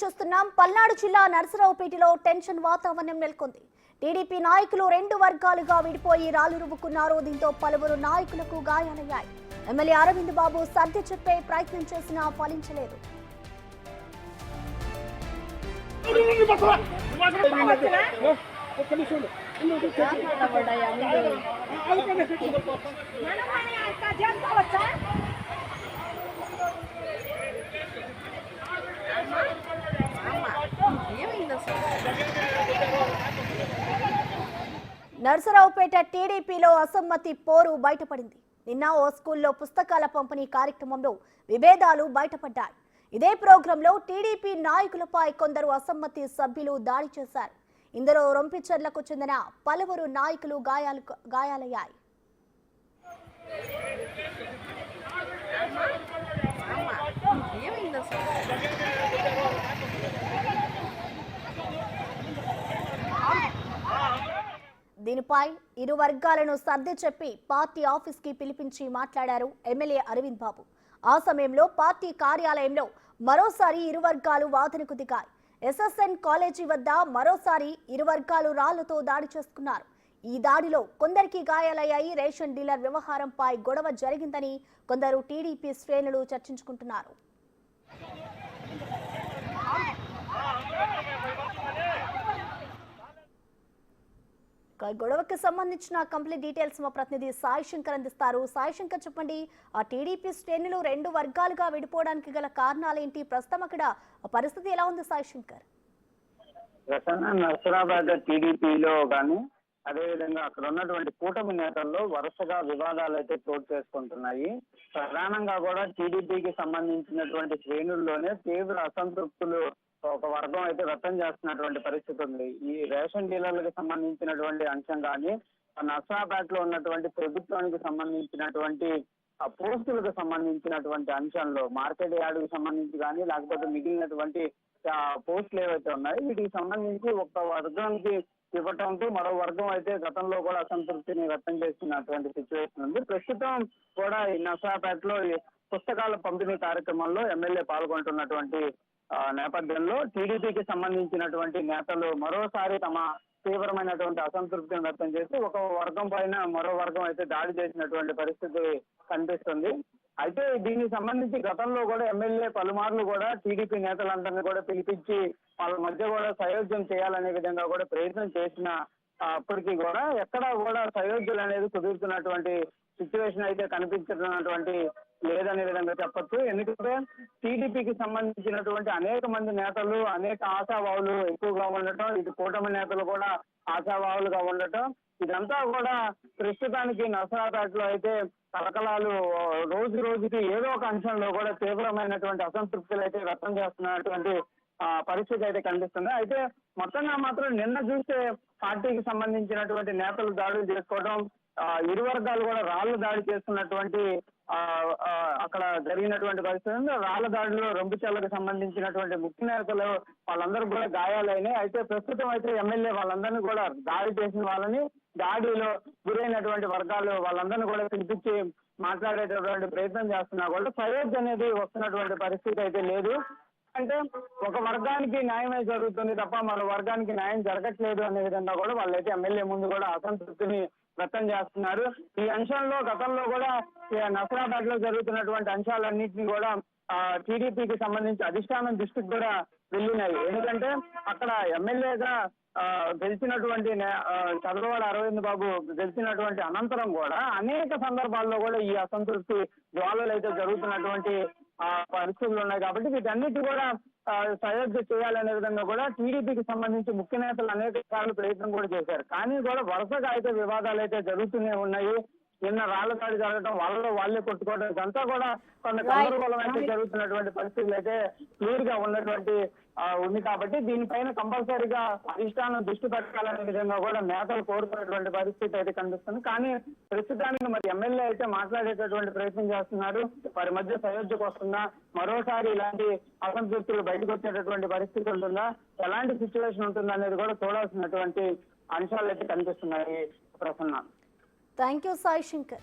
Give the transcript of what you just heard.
చూస్తున్నాం. పల్నాడు జిల్లా నర్సరావుపేటలో టెన్షన్ వాతావరణం నెలకొంది. టీడీపీ నాయకులు రెండు వర్గాలుగా విడిపోయి రాళ్లు రువ్వుకున్నారు. దీంతో పలువురు నాయకులకు గాయాలయ్యాయి. ఎమ్మెల్యే అరవింద్ బాబు సర్ది చెప్పే ప్రయత్నం చేసినా ఫలించలేదు. నర్సరావుపేట టీడీపీలో అసమ్మతి పోరు బయటపడింది. నిన్న ఓ స్కూల్లో పుస్తకాల పంపిణీ కార్యక్రమంలో విభేదాలు బయటపడ్డాయి. ఇదే ప్రోగ్రాంలో టీడీపీ నాయకులపై కొందరు అసమ్మతి సభ్యులు దాడి చేశారు. ఇందులో రొంపిచెర్లకు చెందిన పలువురు నాయకులు గాయాలయ్యాయి. దీనిపై ఇరు వర్గాలను సర్ది చెప్పి పార్టీ ఆఫీస్ కి పిలిపించి మాట్లాడారు ఎమ్మెల్యే అరవింద్ బాబు. ఆ సమయంలో పార్టీ కార్యాలయంలో మరోసారి ఇరు వర్గాలు వాదనకు దిగాయి. ఎస్ఎస్ఎన్ కాలేజీ వద్ద మరోసారి ఇరు వర్గాలు రాళ్లతో దాడి చేసుకున్నారు. ఈ దాడిలో కొందరికి గాయాలయ్యాయి. రేషన్ డీలర్ వ్యవహారంపై గొడవ జరిగిందని కొందరు టీడీపీ శ్రేణులు చర్చించుకుంటున్నారు. గొడవకు సంబంధించిన కంప్లీట్ డీటెయిల్స్ మా ప్రతినిధి సాయి శంకర్ అందిస్తారు. సాయి శంకర్, చెప్పండి, ఆ టీడీపీ శ్రేణులు రెండు వర్గాలుగా విడిపోవడానికి గల కారణాలేంటి? ప్రస్తుతం అక్కడ పరిస్థితి ఎలా ఉంది సాయి శంకర్? నర్సరాబాద్ టీడీపీలో కానీ అదేవిధంగా అక్కడ ఉన్నటువంటి కూటమి నేతల్లో వరుసగా వివాదాలు అయితే చోటు చేసుకుంటున్నాయి. ప్రధానంగా కూడా టీడీపీకి సంబంధించినటువంటి శ్రేణుల్లోనే తీవ్ర అసంతృప్తులు ఒక వర్గం అయితే వ్యక్తం చేస్తున్నటువంటి పరిస్థితి ఉంది. ఈ రేషన్ డీలర్లకు సంబంధించినటువంటి అంశం కానీ, నర్సరాబాద్ లో ఉన్నటువంటి ప్రభుత్వానికి సంబంధించినటువంటి పోస్టులకు సంబంధించినటువంటి అంశంలో మార్కెట్ యార్డుకు సంబంధించి కానీ, లేకపోతే మిగిలినటువంటి పోస్టులు ఏవైతే ఉన్నాయో వీటికి సంబంధించి ఒక వర్గానికి ఇవ్వటంతో మరో వర్గం అయితే గతంలో కూడా అసంతృప్తిని వ్యక్తం చేస్తున్నటువంటి సిచ్యువేషన్ ఉంది. ప్రస్తుతం కూడా ఈ నర్సరాబాద్లో పుస్తకాల పంపిణీ కార్యక్రమంలో ఎమ్మెల్యే పాల్గొంటున్నటువంటి నేపథ్యంలో టీడీపీకి సంబంధించినటువంటి నేతలు మరోసారి తమ తీవ్రమైనటువంటి అసంతృప్తిని వ్యక్తం చేసి ఒక వర్గం పైన మరో వర్గం అయితే దాడి చేసినటువంటి పరిస్థితి కనిపిస్తుంది. అయితే దీనికి సంబంధించి గతంలో కూడా ఎమ్మెల్యే పలుమార్లు కూడా టీడీపీ నేతలందరినీ కూడా పిలిపించి వాళ్ళ మధ్య కూడా సయోధ్యం చేయాలనే విధంగా కూడా ప్రయత్నం చేసిన అప్పటికీ కూడా ఎక్కడా కూడా సయోధ్యలు అనేది కుదురుతున్నటువంటి సిచ్యువేషన్ అయితే కనిపించినటువంటి లేదనే విధంగా చెప్పొచ్చు. ఎందుకంటే టీడీపీకి సంబంధించినటువంటి అనేక మంది నేతలు అనేక ఆశావాహులు ఎక్కువగా ఉండటం, ఇటు కూటమి నేతలు కూడా ఆశావాహులుగా ఉండటం, ఇదంతా కూడా ప్రస్తుతానికి నర్సరాబాద్లో అయితే కలకలాలు రోజు రోజుకి ఏదో ఒక అంశంలో కూడా తీవ్రమైనటువంటి అసంతృప్తులు అయితే వ్యక్తం చేస్తున్నటువంటి పరిస్థితి అయితే కనిపిస్తుంది. అయితే మొత్తంగా మాత్రం నిన్న చూస్తే పార్టీకి సంబంధించినటువంటి నేతలు దాడులు చేసుకోవడం, ఇరు వర్గాలు కూడా రాళ్లు దాడి చేస్తున్నటువంటి అక్కడ జరిగినటువంటి పరిస్థితి. రాళ్ల దాడిలో రొంపిచెర్లకు సంబంధించినటువంటి ముఖ్య నేతలు వాళ్ళందరూ కూడా గాయాలైనాయి. అయితే ప్రస్తుతం అయితే ఎమ్మెల్యే వాళ్ళందరినీ కూడా దాడి చేసిన వాళ్ళని, దాడిలో గురైనటువంటి వర్గాలు వాళ్ళందరినీ కూడా పిలిపించి మాట్లాడేటటువంటి ప్రయత్నం చేస్తున్నా కూడా సయోధ్య అనేది వస్తున్నటువంటి పరిస్థితి అయితే లేదు. అంటే ఒక వర్గానికి న్యాయమే జరుగుతుంది తప్ప మరో వర్గానికి న్యాయం జరగట్లేదు అనే విధంగా కూడా వాళ్ళైతే ఎమ్మెల్యే ముందు కూడా అసంతృప్తిని వ్యక్తం చేస్తున్నారు. ఈ అంశంలో గతంలో కూడా నర్సరాబాద్ లో జరుగుతున్నటువంటి అంశాలన్నింటినీ కూడా టీడీపీకి సంబంధించి అధిష్టానం దృష్టికి కూడా వెళ్ళినాయి. ఎందుకంటే అక్కడ ఎమ్మెల్యేగా గెలిచినటువంటి చంద్రబాబు అరవింద్ బాబు గెలిచినటువంటి అనంతరం కూడా అనేక సందర్భాల్లో కూడా ఈ అసంతృప్తి జ్వాలలు అయితే జరుగుతున్నటువంటి పరిస్థితులు ఉన్నాయి. కాబట్టి వీటన్నిటి కూడా సయోధ్య చేయాలనే విధంగా కూడా టీడీపీకి సంబంధించి ముఖ్య నేతలు అనేక సార్లు ప్రయత్నం కూడా చేశారు. కానీ కూడా వరుసగా అయితే వివాదాలు అయితే జరుగుతూనే ఉన్నాయి. నిన్న రాళ్ల దాడి జరగడం, వాళ్ళే కొట్టుకోవడం, ఇదంతా కూడా కొంత గందరగోళం అయితే జరుగుతున్నటువంటి పరిస్థితులు అయితే క్లియర్ గా ఉన్నటువంటి ఉంది. కాబట్టి దీనిపైన కంపల్సరీగా అధిష్టానం దృష్టి పెట్టాలనే విధంగా కూడా నేతలు కోరుకున్నటువంటి పరిస్థితి అయితే కనిపిస్తుంది. కానీ ప్రస్తుతానికి మరి ఎమ్మెల్యే అయితే మాట్లాడేటటువంటి ప్రయత్నం చేస్తున్నారు. వారి మధ్య సయోధ్యకు వస్తుందా, మరోసారి ఇలాంటి అసంతృప్తులు బయటకు వచ్చేటటువంటి పరిస్థితి ఉంటుందా, ఎలాంటి సిచ్యువేషన్ ఉంటుందా అనేది కూడా చూడాల్సినటువంటి అంశాలు అయితే కనిపిస్తున్నాయి. Prasanna, thank you Sai Shankar.